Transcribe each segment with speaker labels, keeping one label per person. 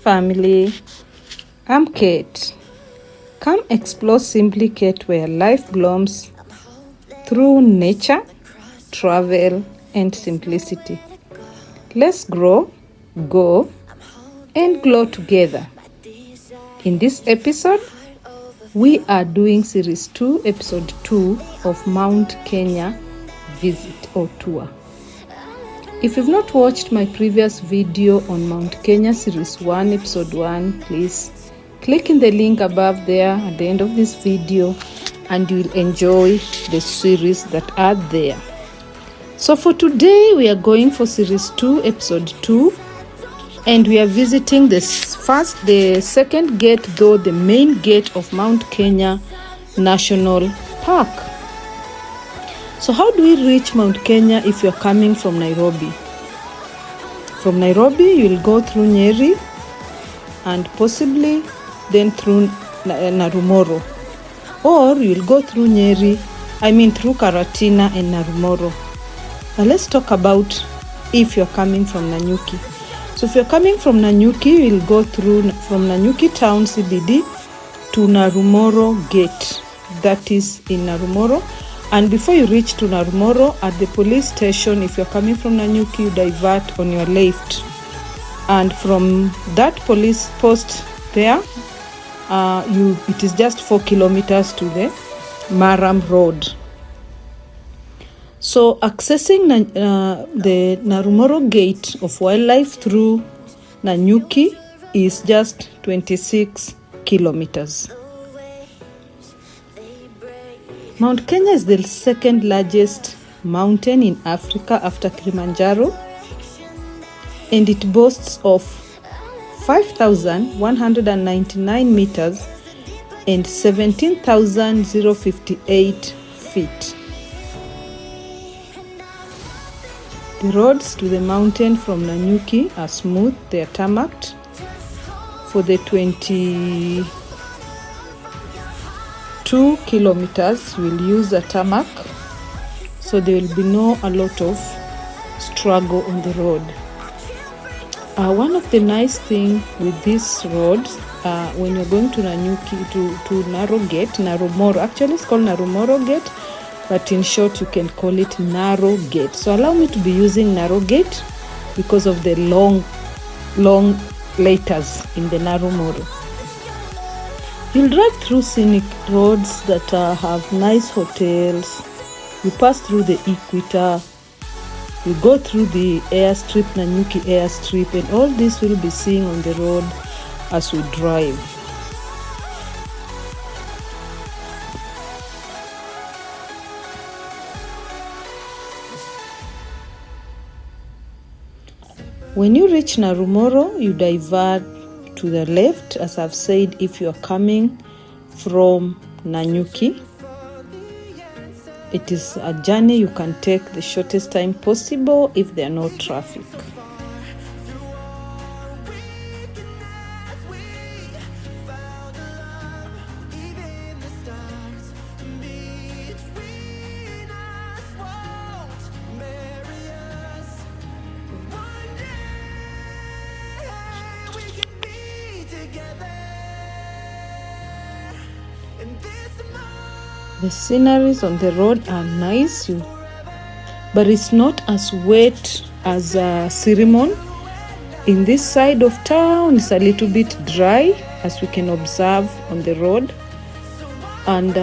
Speaker 1: family, I'm Kate. Come explore SimplyKate, where life blooms through nature, travel, and simplicity. Let's grow, go, and glow together. In this episode, we are doing Series 2, Episode 2 of Mount Kenya Visit or Tour. If you've not watched my previous video on Mount Kenya Series 1, Episode 1, please click in the link above there at the end of this video and you'll enjoy the series that are there. So for today, we are going for Series 2, Episode 2, and we are visiting the second gate, though the main gate of Mount Kenya National Park. So how do we reach Mount Kenya if you're coming from Nairobi? From Nairobi, you'll go through Nyeri and possibly then through Narumoro. Or you'll go through through Karatina and Narumoro. Now let's talk about if you're coming from Nanyuki. So if you're coming from Nanyuki, you'll go through from Nanyuki town CBD to Narumoro gate. That is in Narumoro. And before you reach to Narumoro, at the police station, if you're coming from Nanyuki, you divert on your left. And from that police post there, it is just 4 kilometers to the Maram Road. So accessing the Narumoro gate of wildlife through Nanyuki is just 26 kilometers. Mount Kenya is the second largest mountain in Africa after Kilimanjaro, and it boasts of 5,199 meters and 17,058 feet. The roads to the mountain from Nanyuki are smooth, they are tarmacked. For the 22 kilometers, we'll use a tarmac, so there will be a lot of struggle on the road. One of the nice things with this road, when you're going to Nanyuki, to Narumoro, actually it's called Narumoro Gate, but in short you can call it Narrow Gate. So allow me to be using Narrow Gate because of the long letters in the Narumoro. You'll drive through scenic roads that have nice hotels. You pass through the Equator. You go through the airstrip, Nanyuki airstrip, and all this will be seen on the road as we drive. When you reach Narumoro, you divert to the left, as I've said, if you are coming from Nanyuki. It is a journey you can take the shortest time possible if there are no traffic. The sceneries on the road are nice, but it's not as wet as Sirimon. In this side of town, it's a little bit dry, as we can observe on the road. And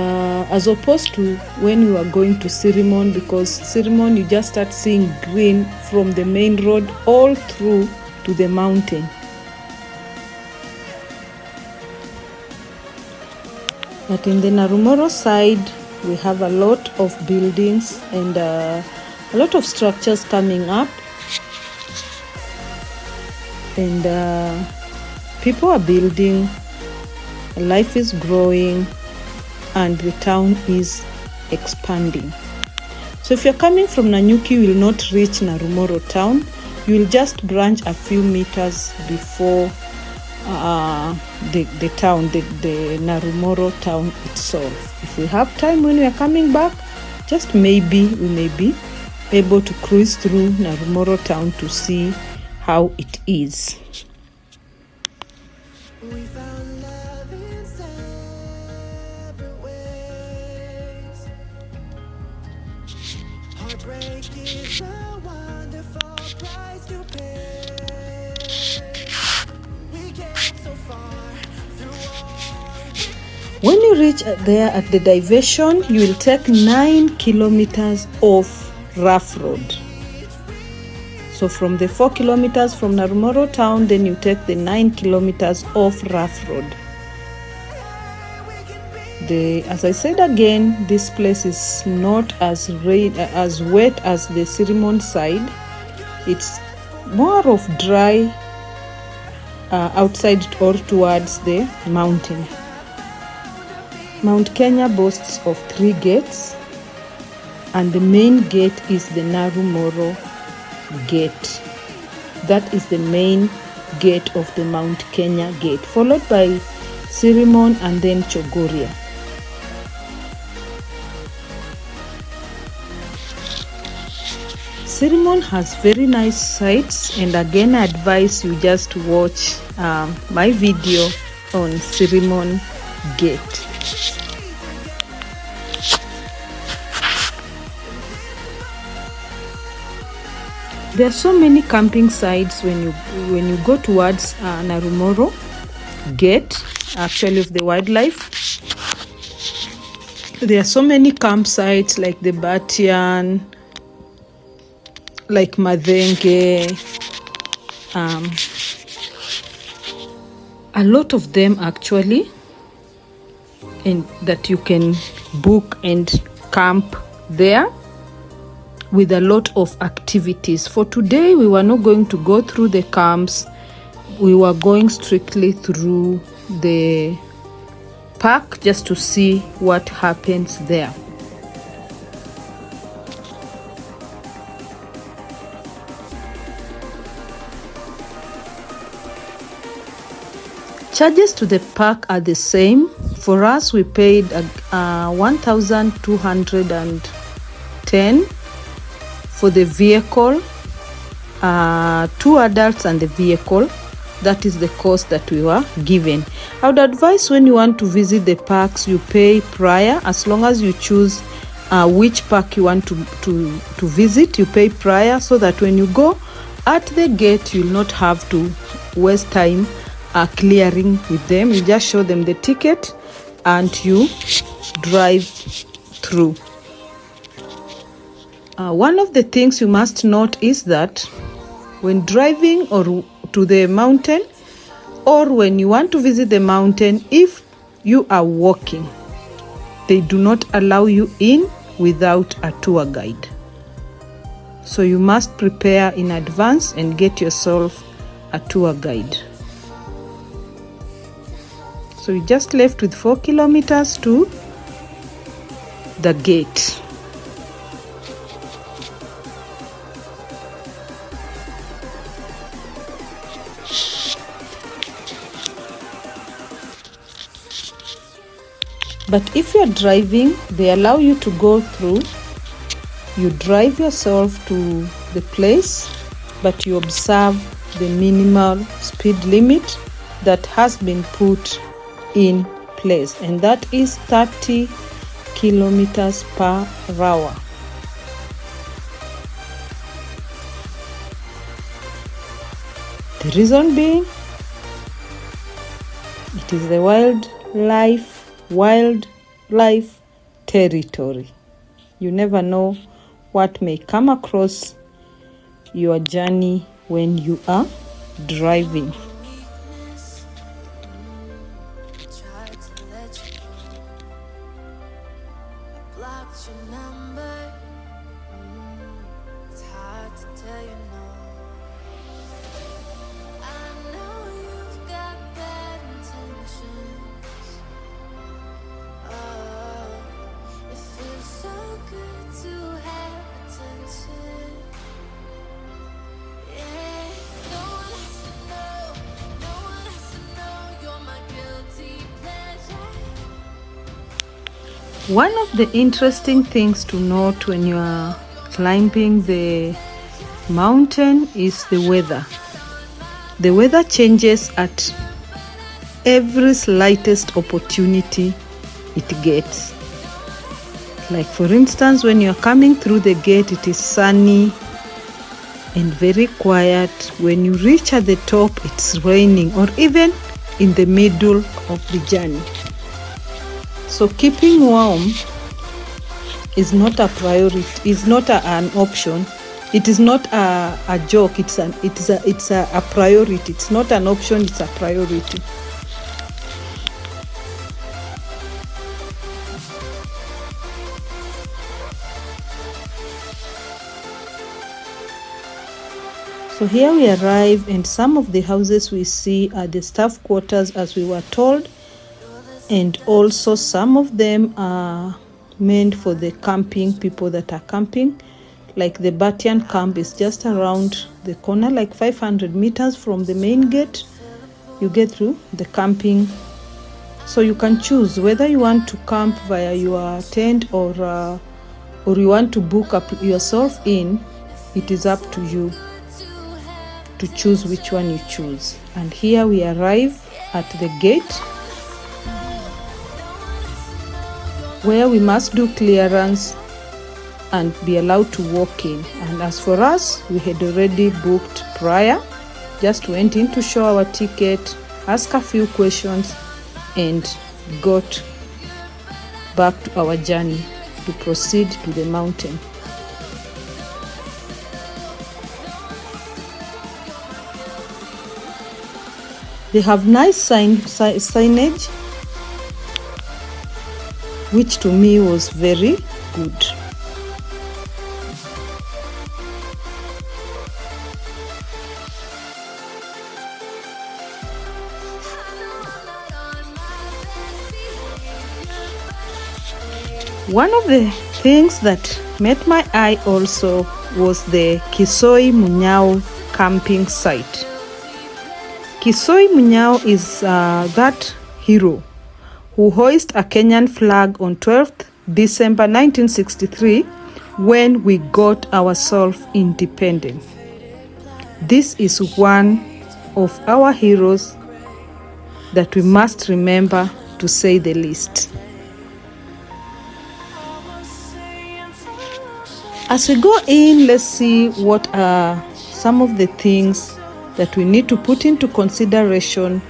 Speaker 1: as opposed to when we were going to Sirimon, because Sirimon you just start seeing green from the main road all through to the mountain. But in the Narumoro side, we have a lot of buildings and a lot of structures coming up. And people are building, life is growing, and the town is expanding. So if you're coming from Nanyuki, you will not reach Narumoro town. You will just branch a few meters before the town, the Narumoro town itself. If we have time when we are coming back, just maybe we may be able to cruise through Narumoro town to see how it is. When you reach there at the diversion, you will take 9 kilometers of rough road. So from the 4 kilometers from Narumoro town, then you take the 9 kilometers of rough road. As I said again, this place is not as wet as the Sirimon side. It's more of dry outside or towards the mountain. Mount Kenya boasts of 3 gates, and the main gate is the Narumoro gate. That is the main gate of the Mount Kenya gate, followed by Sirimon and then Chogoria. Sirimon has very nice sights, and again I advise you just watch my video on Sirimon gate. There are so many camping sites when you go towards Narumoro gate, actually of the wildlife. There are so many campsites like the Batian, like Madenge, a lot of them actually, and that you can book and camp there with a lot of activities. For today, we were not going to go through the camps. We were going strictly through the park just to see what happens there. Charges to the park are the same. For us, we paid 1,210 for the vehicle, 2 adults and the vehicle. That is the cost that we were given. I would advise when you want to visit the parks, you pay prior. As long as you choose which park you want to visit, you pay prior, so that when you go at the gate, you'll not have to waste time clearing with them. You just show them the ticket and you drive through. One of the things you must note is that when driving or to the mountain, or when you want to visit the mountain, if you are walking, they do not allow you in without a tour guide. So you must prepare in advance and get yourself a tour guide. So you just left with 4 kilometers to the gate. But if you are driving, they allow you to go through. You drive yourself to the place, but you observe the minimal speed limit that has been put in place, and that is 30 kilometers per hour. The reason being, it is the wildlife territory. You never know what may come across your journey when you are driving. One of the interesting things to note when you are climbing the mountain is the weather. The weather changes at every slightest opportunity it gets. Like for instance, when you're coming through the gate, it is sunny and very quiet. When you reach at the top, it's raining, or even in the middle of the journey. So keeping warm is not a priority, is not an option. It is not a joke, it's a priority. It's not an option, it's a priority. So here we arrive, and some of the houses we see are the staff quarters as we were told, and also some of them are meant for the camping people that are camping. Like the Batian camp is just around the corner, like 500 meters from the main gate. You get through the camping. So you can choose whether you want to camp via your tent or you want to book up yourself in. It is up to you to choose which one you choose. And here we arrive at the gate, where we must do clearance and be allowed to walk in. And as for us, we had already booked prior, just went in to show our ticket, ask a few questions, and got back to our journey to proceed to the mountain. They have nice signage, which to me was very good. One of the things that met my eye also was the Kisoi Munyao camping site. Kisoi Munyao is that hero who hoisted a Kenyan flag on 12th December 1963 when we got ourselves independent. This is one of our heroes that we must remember, to say the least. As we go in, let's see what are some of the things that we need to put into consideration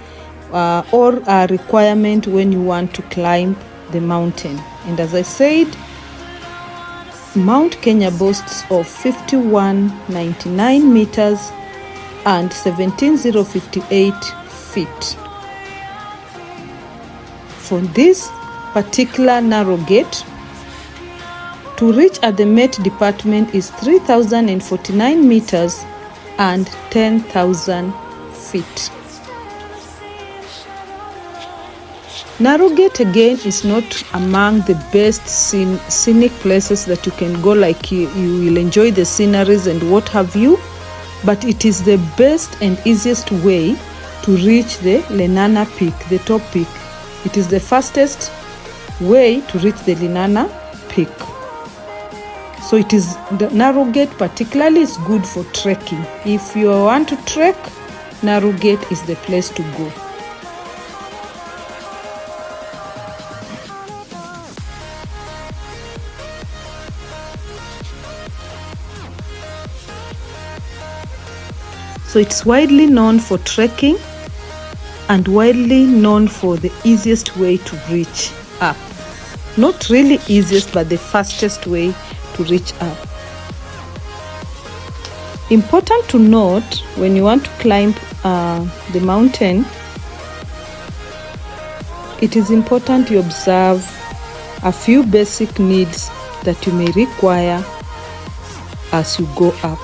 Speaker 1: or a requirement when you want to climb the mountain. And as I said, Mount Kenya boasts of 5199 meters and 17,058 feet. For this particular narrow gate, to reach at the Met Department is 3,049 meters and 10,000 feet. Narrow Gate again is not among the best scenic places that you can go, like you will enjoy the sceneries and what have you, but it is the best and easiest way to reach the Lenana Peak, the top peak. It is the fastest way to reach the Lenana Peak. So it is, the Narrow Gate particularly is good for trekking. If you want to trek, Narrow Gate is the place to go. So it's widely known for trekking and widely known for the easiest way to reach up. Not really easiest, but the fastest way to reach up. Important to note, when you want to climb the mountain, it is important you observe a few basic needs that you may require as you go up.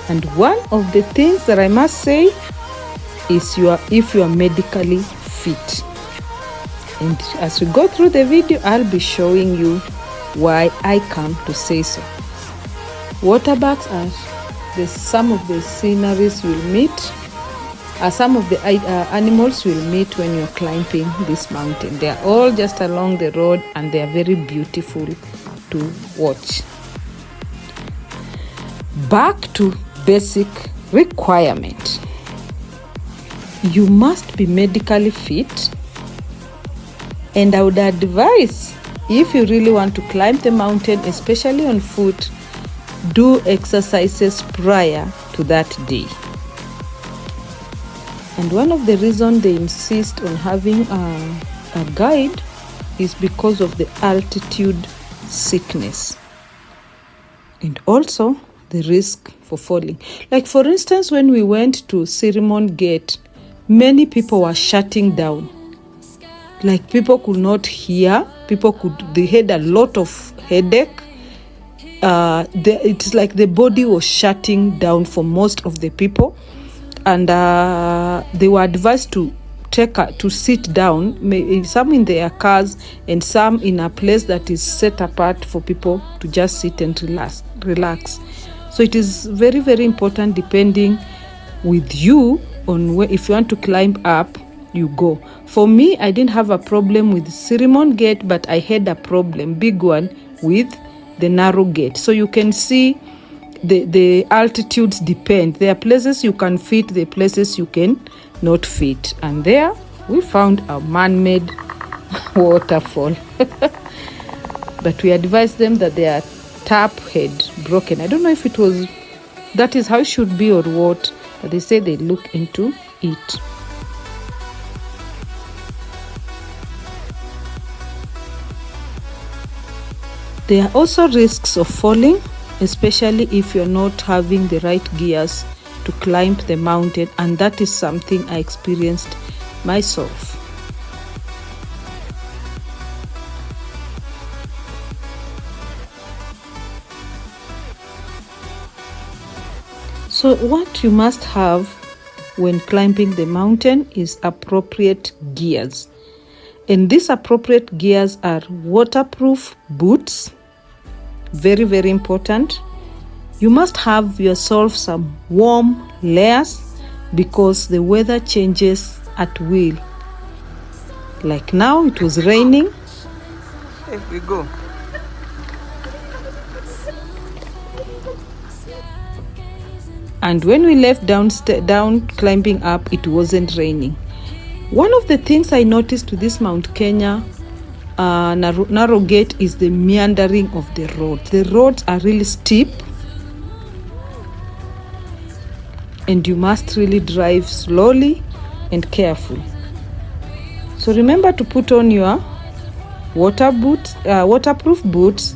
Speaker 1: And one of the things that I must say is if you are medically fit. And as we go through the video, I'll be showing you why I come to say so. Water bags are some of the sceneries you'll meet, some of the animals you'll meet when you're climbing this mountain. They are all just along the road and they are very beautiful to watch. Back to basic requirement. you must be medically fit. And I would advise, if you really want to climb the mountain, especially on foot, do exercises prior to that day. And one of the reasons they insist on having a guide is because of the altitude sickness and also the risk for falling. Like for instance, when we went to SimplyKate, many people were shutting down. Like people could not hear, they had a lot of headache. It's like the body was shutting down for most of the people, and they were advised to sit down, some in their cars and some in a place that is set apart for people to just sit and relax. So it is very, very important, depending with you on if you want to climb up, you go. For me, I didn't have a problem with SimplyKate, but I had a big one with the narrow gate. So you can see the altitudes depend. There are places you can fit, there are places you can not fit. And there we found a man-made waterfall. But we advised them that their tap had broken. I don't know if that is how it should be or what, but they say they look into it. There are also risks of falling, especially if you're not having the right gears to climb the mountain, and that is something I experienced myself. So what you must have when climbing the mountain is appropriate gears. And these appropriate gears are waterproof boots, very, very important. You must have yourself some warm layers because the weather changes at will. Like now, it was raining. Here we go. And when we left down climbing up, it wasn't raining. One of the things I noticed to this Mount Kenya narrow gate is the meandering of the road. The roads are really steep, and you must really drive slowly and careful. So remember to put on your waterproof boots,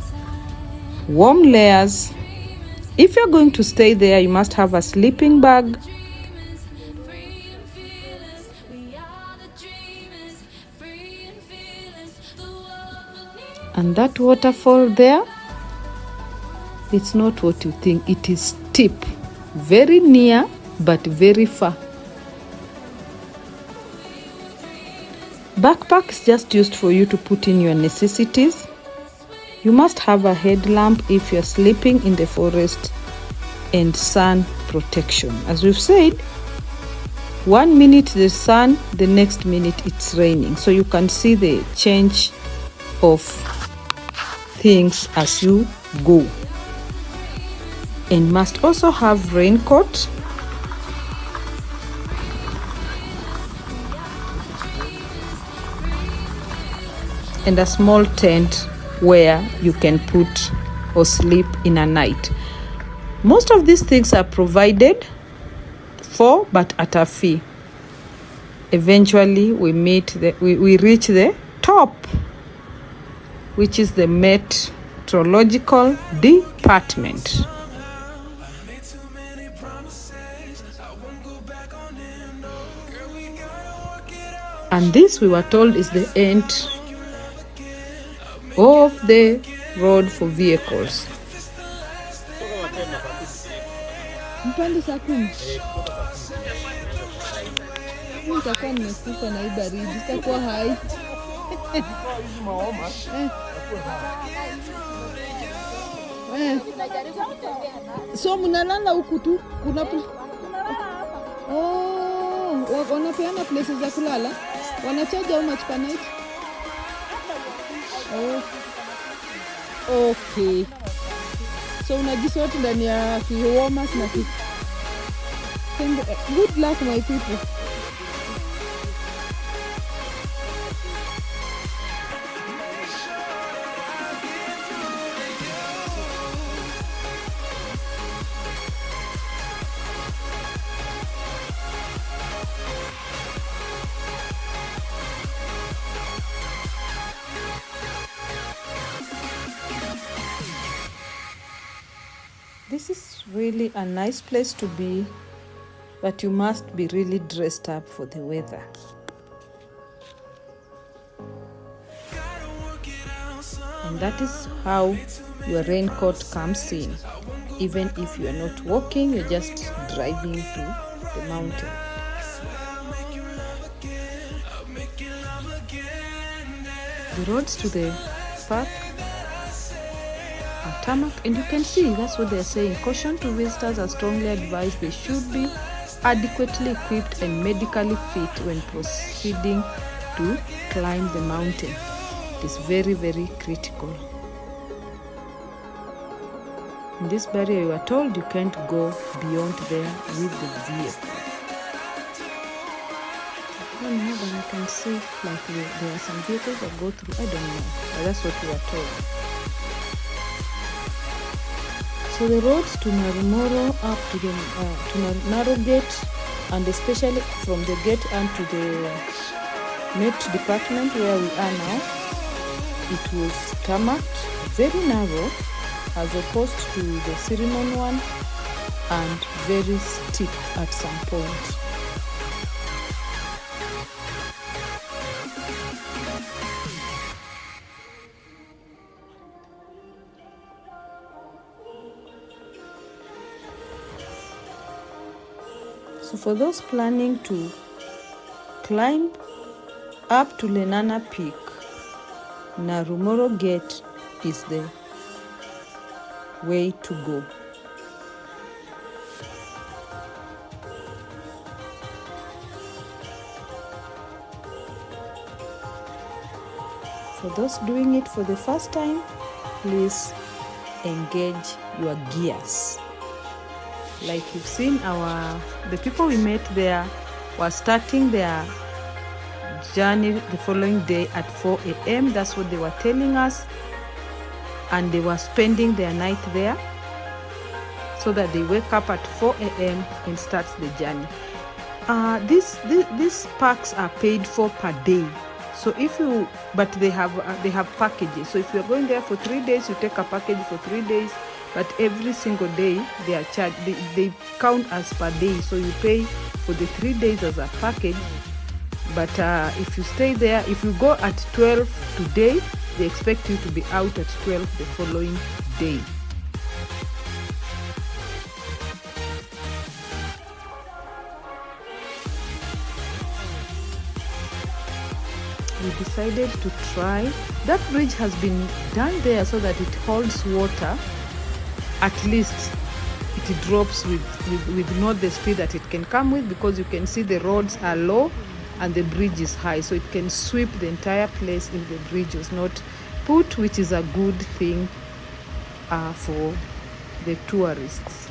Speaker 1: warm layers. If you're going to stay there, you must have a sleeping bag, and that waterfall there, it's not what you think. It is steep, very near, but very far. Backpack is just used for you to put in your necessities. You must have a headlamp if you're sleeping in the forest, and sun protection. As we've said, 1 minute the sun, the next minute it's raining. So you can see the change of things as you go. And must also have raincoat, and a small tent where you can put or sleep in a night. Most of these things are provided for, but at a fee. Eventually we reach the top, which is the meteorological department. And this, we were told, is the end of the road for vehicles.
Speaker 2: Nitakuwa nimekufa na hii baridi, sitakuwa hai. So mnalala huku tu, kuna wanapeana places za kulala, wanachaja how much per night? Okay. So unajisort ndani ya warmers na good luck my people.
Speaker 1: This is really a nice place to be, but you must be really dressed up for the weather. And that is how your raincoat comes in. Even if you are not walking, you're just driving to the mountain. The roads to the park are tarmac, and you can see that's what they're saying. Caution to visitors are strongly advised they should be adequately equipped and medically fit when proceeding to climb the mountain. It is very, very critical. In this barrier, you are told you can't go beyond there with the vehicle. I don't know, but I can see like there are some vehicles that go through. I don't know, but that's what we are told. So the roads to Narumoro up to the narrow gate, and especially from the gate and to the Met department where we are now, it was tarmac, very narrow, as opposed to the ceremony one, and very steep at some point. So for those planning to climb up to Lenana Peak, Narumoro Gate is the way to go. For those doing it for the first time, please engage your gears. Like you've seen, the people we met there were starting their journey the following day at 4 a.m. That's what they were telling us, and they were spending their night there so that they wake up at 4 a.m. and starts the journey. These parks are paid for per day. So but they have packages. So if you're going there for 3 days, you take a package for 3 days. But every single day they are charged. They count as per day. So you pay for the 3 days as a package. But if you stay there, if you go at 12 today, they expect you to be out at 12 the following day. We decided to try. That bridge has been done there so that it holds water. At least it drops with not the speed that it can come with, because you can see the roads are low and the bridge is high, so it can sweep the entire place if the bridge was not put, which is a good thing for the tourists.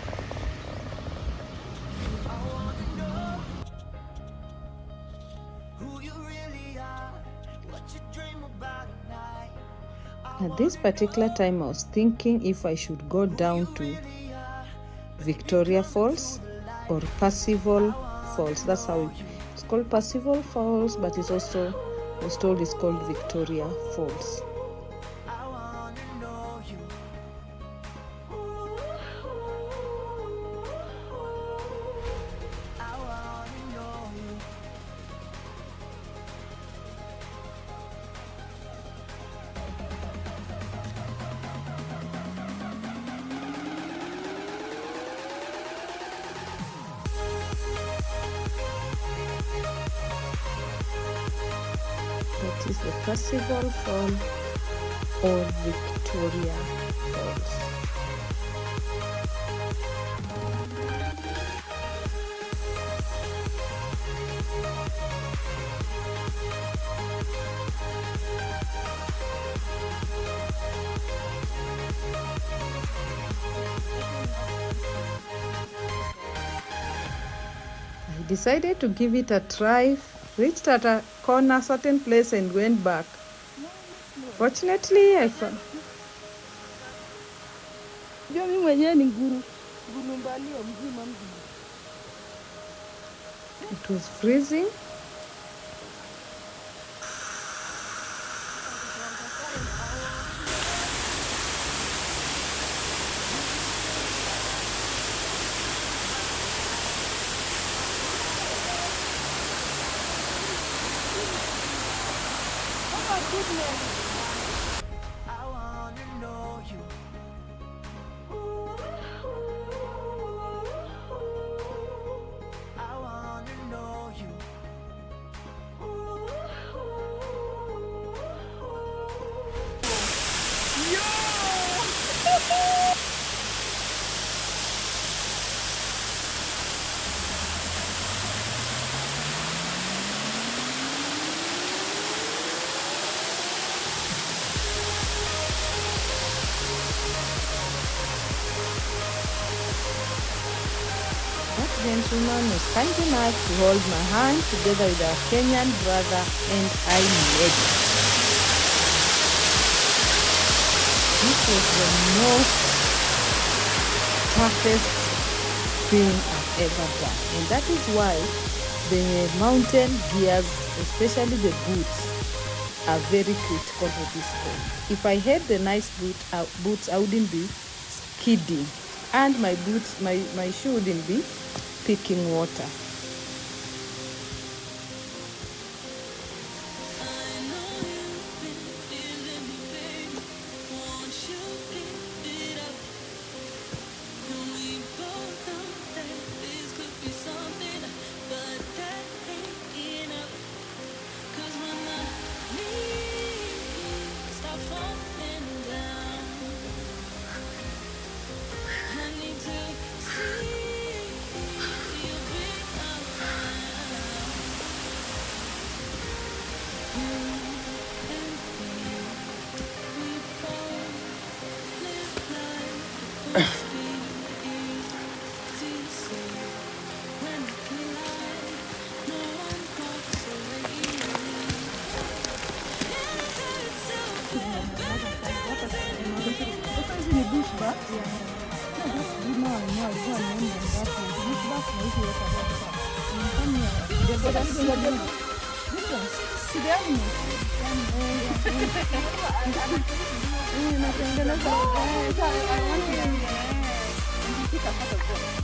Speaker 1: At this particular time, I was thinking if I should go down to Victoria Falls or Percival Falls. That's how it's called, Percival Falls, but it's also, I was told it's called Victoria Falls. That is the Percival Fall or Victoria Falls. I decided to give it a try. Reached at a corner, certain place, and went back. Fortunately, I found. It was freezing. That gentleman was kind enough to hold my hand together with our Kenyan brother, and I made it. This was the most toughest thing I've ever done, and that is why the mountain gears, especially the boots, are very critical for this sport. If I had the nice boots, I wouldn't be skidding, and my shoe wouldn't be picking water.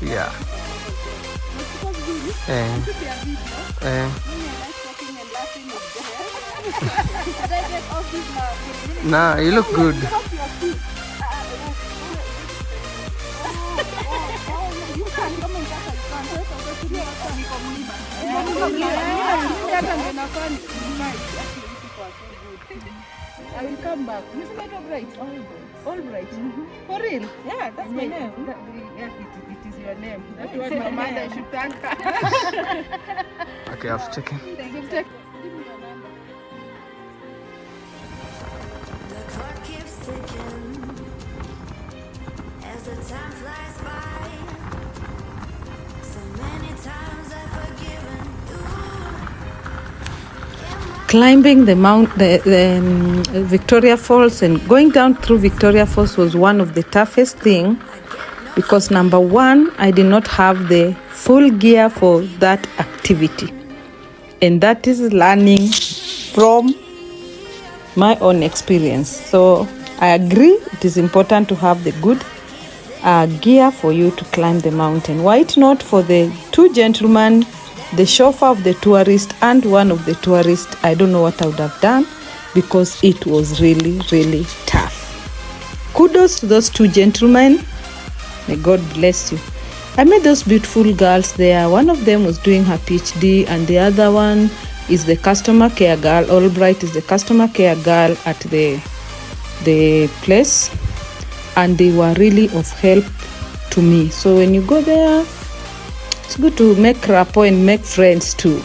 Speaker 3: Yeah. Nah, you look good.
Speaker 2: I will come back. You see that Albright? Albright. For real? Yeah, that's my name. It is your name. That's what my mother should thank her.
Speaker 3: Okay, I'll check in.
Speaker 2: Thank you.
Speaker 4: The clock keeps ticking as the time flies by. So many times I've forgiven you.
Speaker 1: Climbing the Victoria Falls and going down through Victoria Falls was one of the toughest things, because number one, I did not have the full gear for that activity, and that is learning from my own experience. So I agree it is important to have the good gear for you to climb the mountain. Why it not for the two gentlemen, the chauffeur of the tourist and one of the tourists? I don't know what I would have done, because it was really, really tough. Kudos to those two gentlemen. May God bless you. I met those beautiful girls there. One of them was doing her PhD, and the other one is the customer care girl. Albright is the customer care girl at the place, and they were really of help to me. So when you go there, it's good to make rapport and make friends too.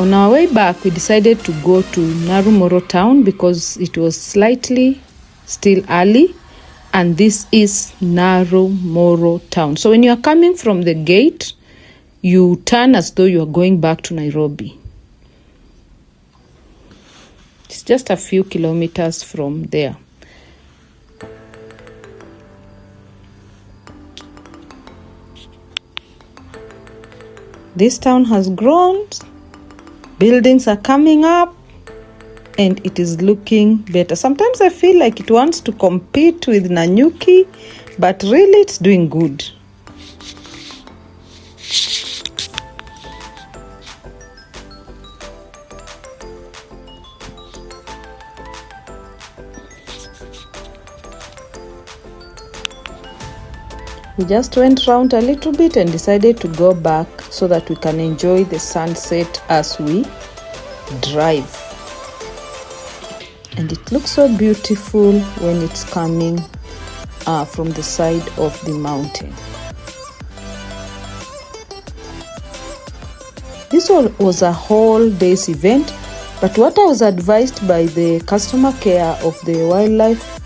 Speaker 1: On our way back, we decided to go to Narumoro town because it was slightly still early, and this is Narumoro town. So when you are coming from the gate, you turn as though you are going back to Nairobi. It's just a few kilometers from there. This town has grown, buildings are coming up, and it is looking better. Sometimes I feel like it wants to compete with Nanyuki, but really it's doing good. We just went round a little bit and decided to go back so that we can enjoy the sunset as we drive. And it looks so beautiful when it's coming from the side of the mountain. This was a whole day's event, but what I was advised by the customer care of the wildlife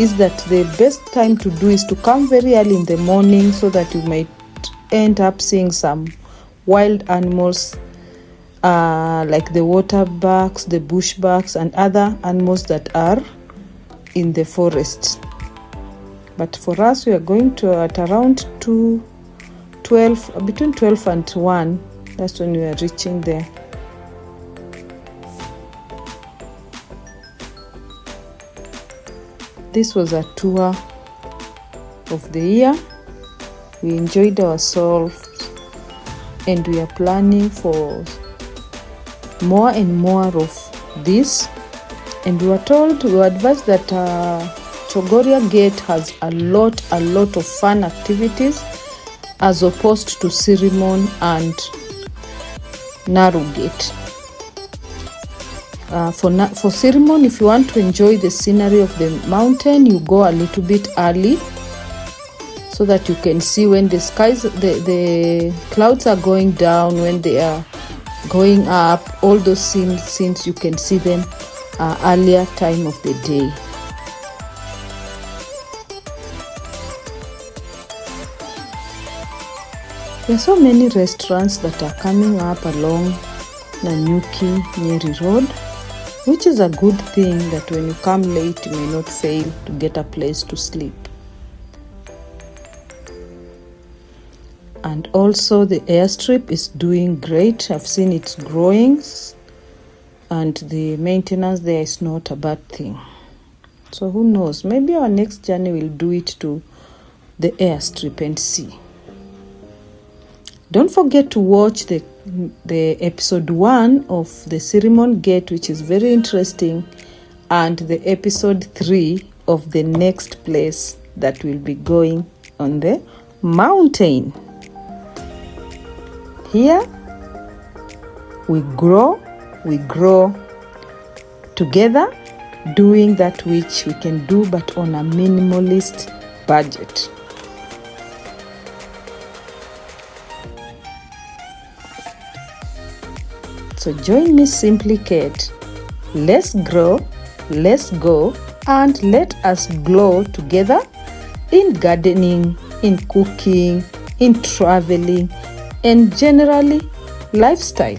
Speaker 1: is that the best time to do is to come very early in the morning so that you might end up seeing some wild animals like the waterbucks, the bushbucks, and other animals that are in the forest. But for us, we are going to at around between 12 and 1. That's when we are reaching there. This was a tour of the year. We enjoyed ourselves and we are planning for more and more of this. And we were advised that Chogoria Gate has a lot of fun activities as opposed to Cinnamon and Narrow Gate. For Cinnamon, if you want to enjoy the scenery of the mountain, you go a little bit early so that you can see when the clouds are going down, when they are going up. All those scenes you can see them earlier time of the day. There are so many restaurants that are coming up along Nanyuki Nyeri Road, which is a good thing that when you come late, you may not fail to get a place to sleep. And also the airstrip is doing great. I've seen it's growing, and the maintenance there is not a bad thing. So who knows, maybe our next journey will do it to the airstrip and see. Don't forget to watch the episode 1 of the Cinnamon Gate, which is very interesting, and the episode 3 of the next place that will be going on the mountain. Here we grow together, doing that which we can do but on a minimalist budget. So join me, SimplyKate. Let's grow, let's go, and let us glow together in gardening, in cooking, in traveling, and generally lifestyle.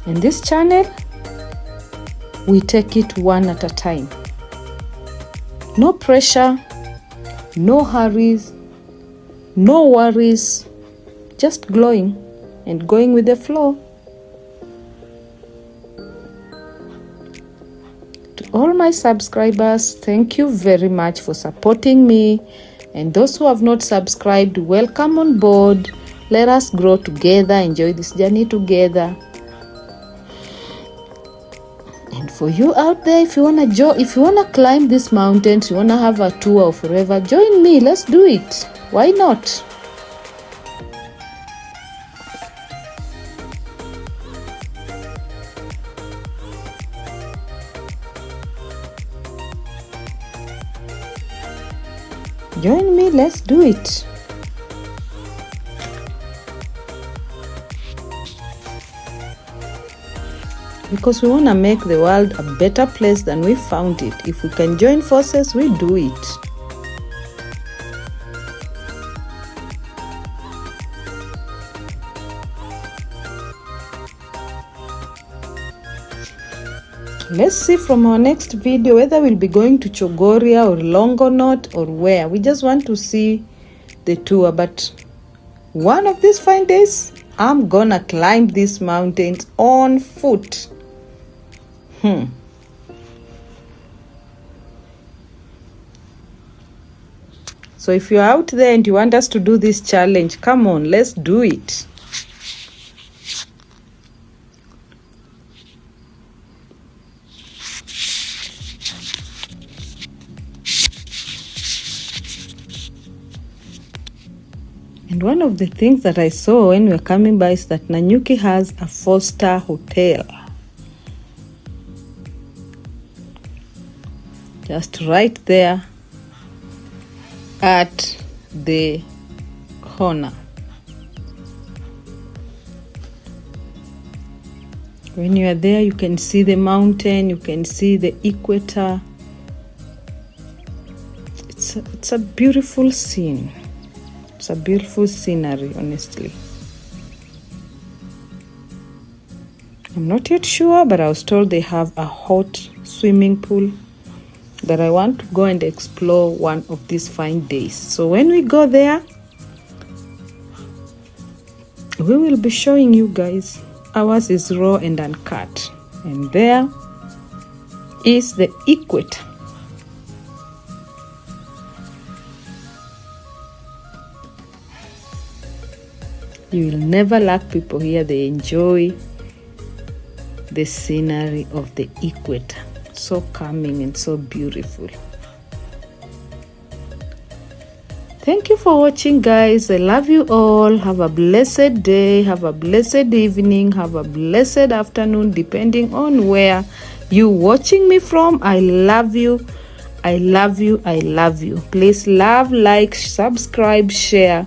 Speaker 1: In this channel, we take it one at a time. No pressure, no hurries, no worries, just glowing and going with the flow. To all my subscribers, thank you very much for supporting me. And those who have not subscribed, welcome on board. Let us grow together, enjoy this journey together. And for you out there, if you wanna climb these mountains, you wanna have a tour of forever, join me. Let's do it. Why not? Join me. Let's do it. Because we want to make the world a better place than we found it. If we can join forces, we do it. Let's see from our next video whether we'll be going to Chogoria or Longonot or where. We just want to see the tour. But one of these fine days, I'm gonna climb these mountains on foot. So if you're out there and you want us to do this challenge, come on, let's do it. And one of the things that I saw when we were coming by is that Nanyuki has a 4-star hotel. Just right there at the corner. When you are there, you can see the mountain, you can see the equator. It's a beautiful scene. It's a beautiful scenery, honestly. I'm not yet sure, but I was told they have a hot swimming pool that I want to go and explore one of these fine days. So when we go there, we will be showing you guys. Ours is raw and uncut. And there is the equator. You will never lack people here. They enjoy the scenery of the equator. So calming and so beautiful. Thank you for watching, guys. I love you all. Have a blessed day. Have a blessed evening. Have a blessed afternoon, depending on where you watching me from. I love you. I love you. I love you. Please love, like, subscribe, share.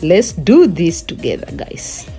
Speaker 1: Let's do this together, guys.